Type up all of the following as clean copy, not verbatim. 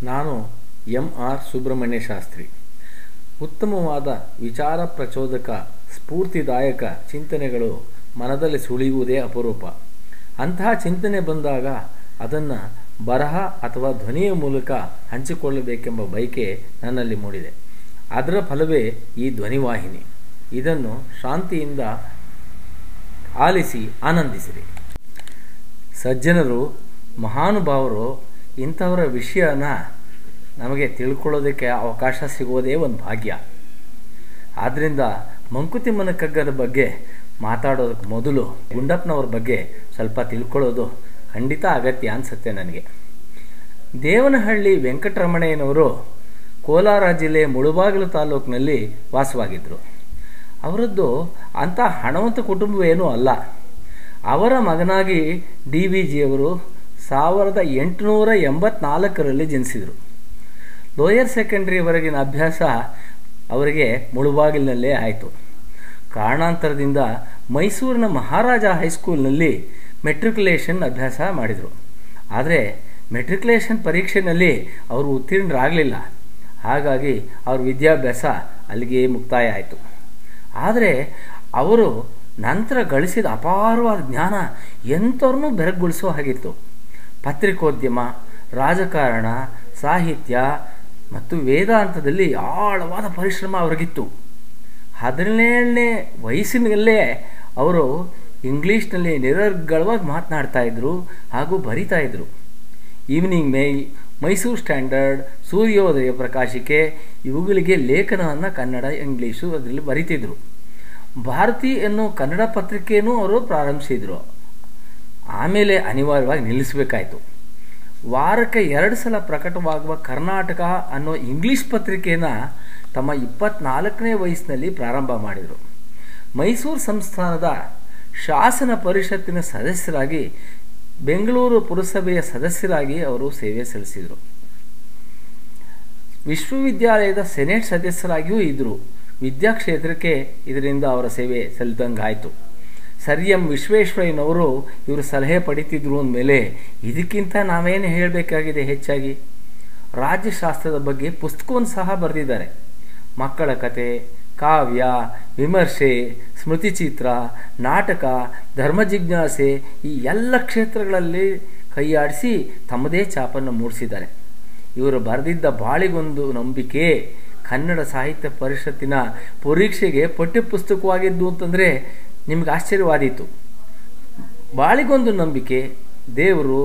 ನಾನು ಎಂ.ಆರ್. ಸುಬ್ರಹ್ಮಣ್ಯ ಶಾಸ್ತ್ರಿ. ಉತ್ತಮವಾದ ವಿಚಾರ ಪ್ರಚೋದಕ ಸ್ಫೂರ್ತಿದಾಯಕ ಚಿಂತನೆಗಳು ಮನದಲ್ಲಿ ಸುಳಿಯುವುದೇ ಅಪರೂಪ. ಅಂತಹ ಚಿಂತನೆ ಬಂದಾಗ ಅದನ್ನು ಬರಹ ಅಥವಾ ಧ್ವನಿಯ ಮೂಲಕ ಹಂಚಿಕೊಳ್ಳಬೇಕೆಂಬ ಬಯಕೆ ನನ್ನಲ್ಲಿ ಮೂಡಿದೆ. ಅದರ ಫಲವೇ ಈ ಧ್ವನಿವಾಹಿನಿ. ಇದನ್ನು ಶಾಂತಿಯಿಂದ ಆಲಿಸಿ ಆನಂದಿಸಿರಿ. ಸಜ್ಜನರು, ಮಹಾನುಭಾವರು ಇಂಥವರ ವಿಷಯನ ನಮಗೆ ತಿಳ್ಕೊಳ್ಳೋದಕ್ಕೆ ಅವಕಾಶ ಸಿಗೋದೇ ಒಂದು ಭಾಗ್ಯ. ಆದ್ದರಿಂದ ಮಂಕುತಿಮ್ಮನ ಕಗ್ಗದ ಬಗ್ಗೆ ಮಾತಾಡೋದಕ್ಕೆ ಮೊದಲು ಗುಂಡಪ್ಪನವ್ರ ಬಗ್ಗೆ ಸ್ವಲ್ಪ ತಿಳ್ಕೊಳ್ಳೋದು ಖಂಡಿತ ಅಗತ್ಯ ಅನಿಸುತ್ತೆ ನನಗೆ. ದೇವನಹಳ್ಳಿ ವೆಂಕಟರಮಣಯ್ಯನವರು ಕೋಲಾರ ಜಿಲ್ಲೆ ಮುಳುಬಾಗಿಲು ತಾಲೂಕಿನಲ್ಲಿ ವಾಸವಾಗಿದ್ದರು. ಅವರದ್ದು ಅಂಥ ಹಣವಂತ ಕುಟುಂಬವೇನೂ ಅಲ್ಲ. ಅವರ ಮಗನಾಗಿ DVಜಿಯವರು 1884ರಲ್ಲಿ ಜನಿಸಿದರು. ಲೋಯರ್ ಸೆಕೆಂಡ್ರಿವರೆಗಿನ ಅಭ್ಯಾಸ ಅವರಿಗೆ ಮುಳುಬಾಗಿಲಿನಲ್ಲೇ ಆಯಿತು. ಕಾರಣಾಂತರದಿಂದ ಮೈಸೂರಿನ ಮಹಾರಾಜ ಹೈಸ್ಕೂಲ್ನಲ್ಲಿ ಮೆಟ್ರಿಕ್ಯುಲೇಷನ್ ಅಭ್ಯಾಸ ಮಾಡಿದರು. ಆದರೆ ಮೆಟ್ರಿಕ್ಯುಲೇಷನ್ ಪರೀಕ್ಷೆಯಲ್ಲಿ ಅವರು ಉತ್ತೀರ್ಣರಾಗಲಿಲ್ಲ. ಹಾಗಾಗಿ ಅವ್ರ ವಿದ್ಯಾಭ್ಯಾಸ ಅಲ್ಲಿಗೆ ಮುಕ್ತಾಯ ಆಯಿತು. ಆದರೆ ಅವರು ನಂತರ ಗಳಿಸಿದ ಅಪಾರವಾದ ಜ್ಞಾನ ಎಂಥವ್ರನ್ನೂ ಬೆರಗುಗೊಳಿಸೋ ಹಾಗಿತ್ತು. ಪತ್ರಿಕೋದ್ಯಮ, ರಾಜಕಾರಣ, ಸಾಹಿತ್ಯ ಮತ್ತು ವೇದಾಂತದಲ್ಲಿ ಆಳವಾದ ಪರಿಶ್ರಮ ಅವರಿಗಿತ್ತು. 17ನೇ ವಯಸ್ಸಿನಲ್ಲೇ ಅವರು ಇಂಗ್ಲೀಷ್ನಲ್ಲಿ ನಿರರ್ಗಳವಾಗಿ ಮಾತನಾಡ್ತಾಯಿದ್ರು ಹಾಗೂ ಬರಿತಾಯಿದ್ರು. ಈವ್ನಿಂಗ್ ಮೇಲ್, ಮೈಸೂರು ಸ್ಟ್ಯಾಂಡರ್ಡ್, ಸೂರ್ಯೋದಯ ಪ್ರಕಾಶಿಕೆ ಇವುಗಳಿಗೆ ಲೇಖನವನ್ನು ಕನ್ನಡ, ಇಂಗ್ಲೀಷು ಅದರಲ್ಲಿ ಬರಿತಿದ್ರು. ಭಾರತಿ ಅನ್ನೋ ಕನ್ನಡ ಪತ್ರಿಕೆಯೂ ಅವರು ಪ್ರಾರಂಭಿಸಿದರು. ಆಮೇಲೆ ಅನಿವಾರ್ಯವಾಗಿ ನಿಲ್ಲಿಸಬೇಕಾಯಿತು. ವಾರಕ್ಕೆ 2 ಸಲ ಪ್ರಕಟವಾಗುವ ಕರ್ನಾಟಕ ಅನ್ನೋ ಇಂಗ್ಲೀಷ್ ಪತ್ರಿಕೆಯನ್ನು ತಮ್ಮ 24ನೇ ವಯಸ್ಸಿನಲ್ಲಿ ಪ್ರಾರಂಭ ಮಾಡಿದರು. ಮೈಸೂರು ಸಂಸ್ಥಾನದ ಶಾಸನ ಪರಿಷತ್ತಿನ ಸದಸ್ಯರಾಗಿ, ಬೆಂಗಳೂರು ಪುರಸಭೆಯ ಸದಸ್ಯರಾಗಿ ಅವರು ಸೇವೆ ಸಲ್ಲಿಸಿದರು. ವಿಶ್ವವಿದ್ಯಾಲಯದ ಸೆನೆಟ್ ಸದಸ್ಯರಾಗಿಯೂ ಇದ್ದರು. ವಿದ್ಯಾಕ್ಷೇತ್ರಕ್ಕೆ ಇದರಿಂದ ಅವರ ಸೇವೆ ಸಲ್ಲಿದಂಗಾಯಿತು. ಸರ್ ಎಂ ವಿಶ್ವೇಶ್ವರಯ್ಯನವರು ಇವರು ಸಲಹೆ ಪಡಿತಿದ್ರು ಅಂದಮೇಲೆ ಇದಕ್ಕಿಂತ ನಾವೇನು ಹೇಳಬೇಕಾಗಿದೆ ಹೆಚ್ಚಾಗಿ? ರಾಜ್ಯಶಾಸ್ತ್ರದ ಬಗ್ಗೆ ಪುಸ್ತಕವನ್ನು ಸಹ ಬರೆದಿದ್ದಾರೆ. ಮಕ್ಕಳ ಕತೆ, ಕಾವ್ಯ, ವಿಮರ್ಶೆ, ಸ್ಮೃತಿಚಿತ್ರ, ನಾಟಕ, ಧರ್ಮ ಜಿಜ್ಞಾಸೆ ಈ ಎಲ್ಲ ಕ್ಷೇತ್ರಗಳಲ್ಲಿ ಕೈಯಾಡಿಸಿ ತಮ್ಮದೇ ಛಾಪನ್ನು ಮೂಡಿಸಿದ್ದಾರೆ. ಇವರು ಬರೆದಿದ್ದ ಬಾಳಿಗೊಂದು ನಂಬಿಕೆ ಕನ್ನಡ ಸಾಹಿತ್ಯ ಪರಿಷತ್ತಿನ ಪರೀಕ್ಷೆಗೆ ಪಠ್ಯಪುಸ್ತಕವಾಗಿದ್ದು ಅಂತಂದರೆ ನಿಮ್ಗೆ ಆಶ್ಚರ್ಯವಾದೀತು. ಬಾಳಿಗೊಂದು ನಂಬಿಕೆ, ದೇವರು,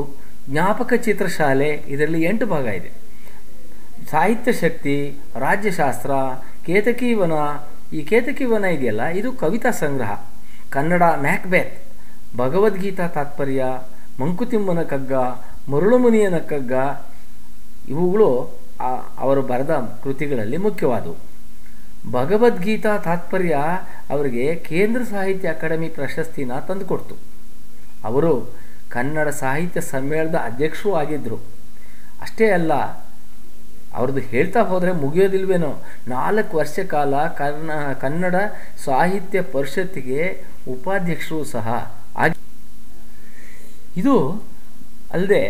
ಜ್ಞಾಪಕ ಚಿತ್ರಶಾಲೆ ಇದರಲ್ಲಿ 8 ಭಾಗ ಇದೆ. ಸಾಹಿತ್ಯ ಶಕ್ತಿ, ರಾಜ್ಯಶಾಸ್ತ್ರ, ಕೇತಕೀವನ, ಈ ಕೇತಕೀವನ ಇದೆಯಲ್ಲ ಇದು ಕವಿತಾ ಸಂಗ್ರಹ, ಕನ್ನಡ ಮ್ಯಾಕ್ಬೆತ್, ಭಗವದ್ಗೀತಾ ತಾತ್ಪರ್ಯ, ಮಂಕುತಿಮ್ಮನ ಕಗ್ಗ, ಮರುಳುಮುನಿಯನ ಕಗ್ಗ ಇವುಗಳು ಅವರು ಬರೆದ ಕೃತಿಗಳಲ್ಲಿ ಮುಖ್ಯವಾದವು. ಭಗವದ್ಗೀತಾ ತಾತ್ಪರ್ಯ ಅವರಿಗೆ ಕೇಂದ್ರ ಸಾಹಿತ್ಯ ಅಕಾಡೆಮಿ ಪ್ರಶಸ್ತಿನ ತಂದುಕೊಡ್ತು. ಅವರು ಕನ್ನಡ ಸಾಹಿತ್ಯ ಸಮ್ಮೇಳನದ ಅಧ್ಯಕ್ಷರೂ ಆಗಿದ್ದರು. ಅಷ್ಟೇ ಅಲ್ಲ, ಅವ್ರದ್ದು ಹೇಳ್ತಾ ಹೋದರೆ ಮುಗಿಯೋದಿಲ್ವೇನೋ, 4 ವರ್ಷ ಕಾಲ ಕನ್ನಡ ಸಾಹಿತ್ಯ ಪರಿಷತ್ತಿಗೆ ಉಪಾಧ್ಯಕ್ಷರು ಸಹ ಆಗಿ. ಇದು ಅಲ್ಲದೆ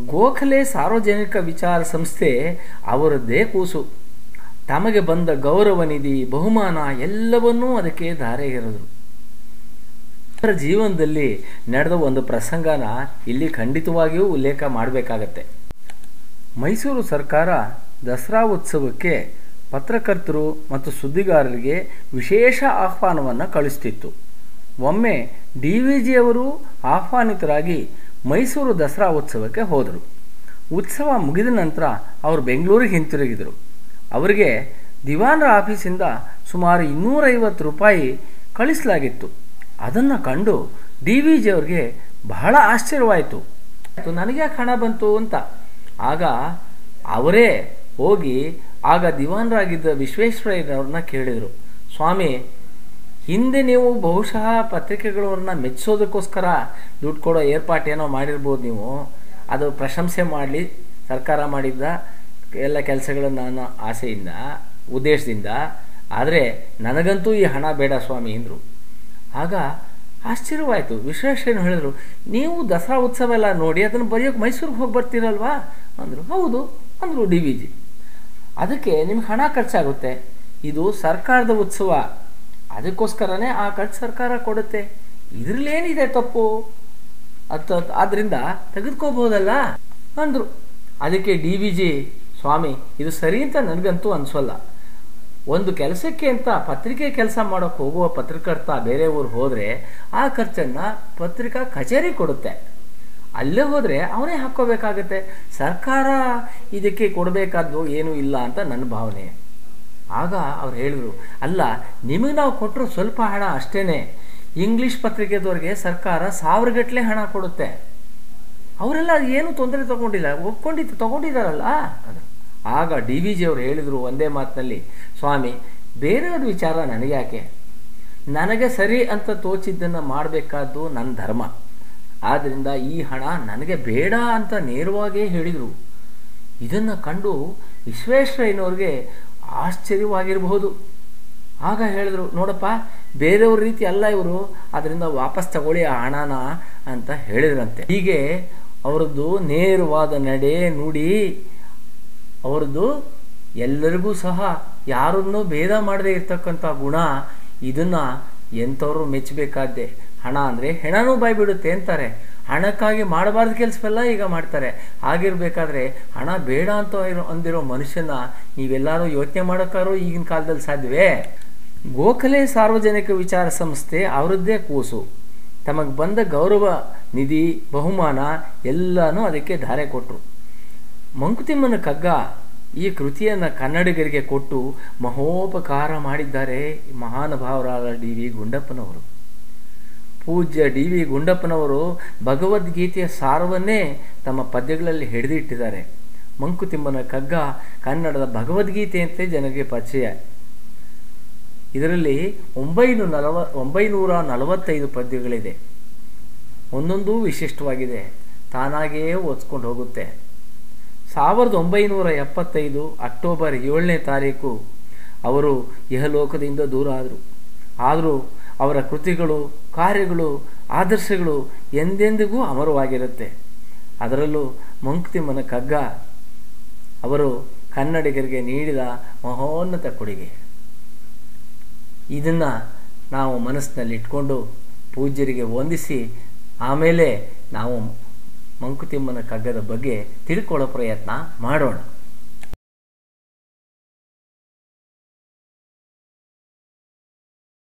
ಗೋಖಲೆ ಸಾರ್ವಜನಿಕ ವಿಚಾರ ಸಂಸ್ಥೆ ಅವರದ್ದೇ ಕೂಸು. ತಮಗೆ ಬಂದ ಗೌರವ ನಿಧಿ, ಬಹುಮಾನ ಎಲ್ಲವನ್ನೂ ಅದಕ್ಕೆ ಧಾರೆ ಎರೆದರು. ಅವರ ಜೀವನದಲ್ಲಿ ನಡೆದ ಒಂದು ಪ್ರಸಂಗನ ಇಲ್ಲಿ ಖಂಡಿತವಾಗಿಯೂ ಉಲ್ಲೇಖ ಮಾಡಬೇಕಾಗತ್ತೆ. ಮೈಸೂರು ಸರ್ಕಾರ ದಸರಾ ಉತ್ಸವಕ್ಕೆ ಪತ್ರಕರ್ತರು ಮತ್ತು ಸುದ್ದಿಗಾರರಿಗೆ ವಿಶೇಷ ಆಹ್ವಾನವನ್ನು ಕಳಿಸ್ತಿತ್ತು. ಒಮ್ಮೆ DVಜಿಯವರು ಆಹ್ವಾನಿತರಾಗಿ ಮೈಸೂರು ದಸರಾ ಉತ್ಸವಕ್ಕೆ ಹೋದರು. ಉತ್ಸವ ಮುಗಿದ ನಂತರ ಅವರು ಬೆಂಗಳೂರಿಗೆ ಹಿಂತಿರುಗಿದರು. ಅವರಿಗೆ ದಿವಾನರ ಆಫೀಸಿಂದ ಸುಮಾರು 250 ರೂಪಾಯಿ ಕಳಿಸಲಾಗಿತ್ತು. ಅದನ್ನು ಕಂಡು DVಜಿಯವ್ರಿಗೆ ಬಹಳ ಆಶ್ಚರ್ಯವಾಯಿತು. ನನಗೆ ಯಾಕೆ ಹಣ ಬಂತು ಅಂತ. ಆಗ ಅವರೇ ಹೋಗಿ ಆಗ ದಿವಾನರಾಗಿದ್ದ ವಿಶ್ವೇಶ್ವರಯ್ಯನವ್ರನ್ನ ಕೇಳಿದರು, ಸ್ವಾಮಿ, ಹಿಂದೆ ನೀವು ಬಹುಶಃ ಪತ್ರಿಕೆಗಳವ್ರನ್ನ ಮೆಚ್ಚಿಸೋದಕ್ಕೋಸ್ಕರ ದುಡ್ಡು ಕೊಡೋ ಏರ್ಪಾಟೇನೋ ಮಾಡಿರ್ಬೋದು, ನೀವು ಅದು ಪ್ರಶಂಸೆ ಮಾಡಲಿ ಸರ್ಕಾರ ಮಾಡಿದ್ದ ಎಲ್ಲ ಕೆಲಸಗಳನ್ನು ನಾನು ಆಸೆಯಿಂದ ಉದ್ದೇಶದಿಂದ, ಆದರೆ ನನಗಂತೂ ಈ ಹಣ ಬೇಡ ಸ್ವಾಮಿ ಎಂದರು. ಆಗ ಆಶ್ಚರ್ಯವಾಯಿತು. ವಿಶ್ವೇಶ್ವರಯ್ಯನು ಹೇಳಿದರು, ನೀವು ದಸರಾ ಉತ್ಸವ ಎಲ್ಲ ನೋಡಿ ಅದನ್ನು ಬರೆಯೋಕೆ ಮೈಸೂರಿಗೆ ಹೋಗಿ ಬರ್ತೀರಲ್ವಾ ಅಂದರು. ಹೌದು, ಅಂದರು ಡಿ ವಿ ಜಿ. ಅದಕ್ಕೆ ನಿಮ್ಗೆ ಹಣ ಖರ್ಚಾಗುತ್ತೆ, ಇದು ಸರ್ಕಾರದ ಉತ್ಸವ, ಅದಕ್ಕೋಸ್ಕರನೇ ಆ ಖರ್ಚು ಸರ್ಕಾರ ಕೊಡುತ್ತೆ, ಇದರಲ್ಲೇನಿದೆ ತಪ್ಪು ಆದ್ದರಿಂದ ತೆಗೆದುಕೋಬೋದಲ್ಲ ಅಂದರು. ಅದಕ್ಕೆ ಡಿ ವಿ ಜಿ, ಸ್ವಾಮಿ ಇದು ಸರಿ ಅಂತ ನನಗಂತೂ ಅನಿಸೋಲ್ಲ. ಒಂದು ಕೆಲಸಕ್ಕೆ ಅಂತ ಪತ್ರಿಕೆ ಕೆಲಸ ಮಾಡೋಕ್ಕೆ ಹೋಗುವ ಪತ್ರಕರ್ತ ಬೇರೆ ಊರು ಹೋದರೆ ಆ ಖರ್ಚನ್ನು ಪತ್ರಿಕಾ ಕಚೇರಿ ಕೊಡುತ್ತೆ, ಅಲ್ಲೇ ಹೋದರೆ ಅವನೇ ಹಾಕ್ಕೋಬೇಕಾಗತ್ತೆ, ಸರ್ಕಾರ ಇದಕ್ಕೆ ಕೊಡಬೇಕಾದ್ದು ಏನೂ ಇಲ್ಲ ಅಂತ ನನ್ನ ಭಾವನೆ. ಆಗ ಅವ್ರು ಹೇಳಿದರು, ಅಲ್ಲ ನಿಮಗೆ ನಾವು ಕೊಟ್ಟರು ಸ್ವಲ್ಪ ಹಣ ಅಷ್ಟೇ, ಇಂಗ್ಲೀಷ್ ಪತ್ರಿಕೆದವ್ರಿಗೆ ಸರ್ಕಾರ 1000 ಗಟ್ಟಲೆ ಹಣ ಕೊಡುತ್ತೆ, ಅವರೆಲ್ಲ ಏನು ತೊಂದರೆ ತಗೊಂಡಿಲ್ಲ, ತಗೊಂಡಿದ್ದಾರಲ್ಲ. ಆಗ ಡಿ ವಿ ಜಿ ಅವರು ಹೇಳಿದರು ಒಂದೇ ಮಾತಿನಲ್ಲಿ, ಸ್ವಾಮಿ ಬೇರೆಯವ್ರ ವಿಚಾರ ನನಗೆ ಯಾಕೆ, ನನಗೆ ಸರಿ ಅಂತ ತೋಚಿದ್ದನ್ನು ಮಾಡಬೇಕಾದ್ದು ನನ್ನ ಧರ್ಮ, ಆದ್ದರಿಂದ ಈ ಹಣ ನನಗೆ ಬೇಡ ಅಂತ ನೇರವಾಗೇ ಹೇಳಿದರು. ಇದನ್ನು ಕಂಡು ವಿಶ್ವೇಶ್ವರಯ್ಯನವ್ರಿಗೆ ಆಶ್ಚರ್ಯವಾಗಿರಬಹುದು. ಆಗ ಹೇಳಿದ್ರು, ನೋಡಪ್ಪ ಬೇರೆಯವ್ರ ರೀತಿ ಅಲ್ಲ ಇವರು, ಅದರಿಂದ ವಾಪಸ್ ತಗೊಳ್ಳಿ ಆ ಹಣನ ಅಂತ ಹೇಳಿದ್ರಂತೆ. ಹೀಗೆ ಅವರದ್ದು ನೇರವಾದ ನಡೆ ನುಡಿ, ಅವರದ್ದು ಎಲ್ಲರಿಗೂ ಸಹ ಯಾರನ್ನೂ ಭೇದ ಮಾಡದೇ ಇರ್ತಕ್ಕಂಥ ಗುಣ, ಇದನ್ನು ಎಂಥವ್ರು ಮೆಚ್ಚಬೇಕಾದ್ದೆ. ಹಣ ಅಂದರೆ ಹೆಣನೂ ಬಾಯ್ಬಿಡುತ್ತೆ ಅಂತಾರೆ, ಹಣಕ್ಕಾಗಿ ಮಾಡಬಾರ್ದು ಕೆಲಸವೆಲ್ಲ ಈಗ ಮಾಡ್ತಾರೆ. ಆಗಿರಬೇಕಾದ್ರೆ ಹಣ ಬೇಡ ಅಂತ ಅಂದಿರೋ ಮನುಷ್ಯನ ನೀವೆಲ್ಲರೂ ಯೋಚನೆ ಮಾಡೋಕ್ಕಾರೋ ಈಗಿನ ಕಾಲದಲ್ಲಿ ಸಾಧ್ಯವೇ? ಗೋಖಲೆ ಸಾರ್ವಜನಿಕ ವಿಚಾರ ಸಂಸ್ಥೆ ಅವರದ್ದೇ ಕೂಸು, ತಮಗೆ ಬಂದ ಗೌರವ ನಿಧಿ ಬಹುಮಾನ ಎಲ್ಲನೂ ಅದಕ್ಕೆ ಧಾರೆ ಕೊಟ್ಟರು. ಮಂಕುತಿಮ್ಮನ ಕಗ್ಗ ಈ ಕೃತಿಯನ್ನು ಕನ್ನಡಿಗರಿಗೆ ಕೊಟ್ಟು ಮಹೋಪಕಾರ ಮಾಡಿದ್ದಾರೆ ಮಹಾನುಭಾವರಾದ ಡಿ ವಿ ಗುಂಡಪ್ಪನವರು. ಪೂಜ್ಯ ಡಿ ವಿ ಗುಂಡಪ್ಪನವರು ಭಗವದ್ಗೀತೆಯ ಸಾರವನ್ನೇ ತಮ್ಮ ಪದ್ಯಗಳಲ್ಲಿ ಹಿಡಿದಿಟ್ಟಿದ್ದಾರೆ. ಮಂಕುತಿಮ್ಮನ ಕಗ್ಗ ಕನ್ನಡದ ಭಗವದ್ಗೀತೆಯಂತೆ ಜನರಿಗೆ ಪರಿಚಯ. ಇದರಲ್ಲಿ 945 ಪದ್ಯಗಳಿದೆ, ಒಂದೊಂದೂ ವಿಶಿಷ್ಟವಾಗಿದೆ, ತಾನಾಗಿಯೇ ಓದಿಸ್ಕೊಂಡು ಹೋಗುತ್ತೆ. 1975 ಅಕ್ಟೋಬರ್ 7ನೇ ತಾರೀಕು ಅವರು ಇಹಲೋಕದಿಂದ ದೂರ ಆದರೂ ಅವರ ಕೃತಿಗಳು, ಕಾರ್ಯಗಳು, ಆದರ್ಶಗಳು ಎಂದೆಂದಿಗೂ ಅಮರವಾಗಿರುತ್ತೆ. ಅದರಲ್ಲೂ ಮಂಕುತಿಮ್ಮನ ಕಗ್ಗ ಅವರು ಕನ್ನಡಿಗರಿಗೆ ನೀಡಿದ ಮಹೋನ್ನತ ಕೊಡುಗೆ. ಇದನ್ನು ನಾವು ಮನಸ್ಸಿನಲ್ಲಿ ಇಟ್ಕೊಂಡು ಪೂಜ್ಯರಿಗೆ ವಂದಿಸಿ ಆಮೇಲೆ ನಾವು ಮಂಕುತಿಮ್ಮನ ಕಗ್ಗದ ಬಗ್ಗೆ ತಿಳ್ಕೊಳ್ಳೋ ಪ್ರಯತ್ನ ಮಾಡೋಣ.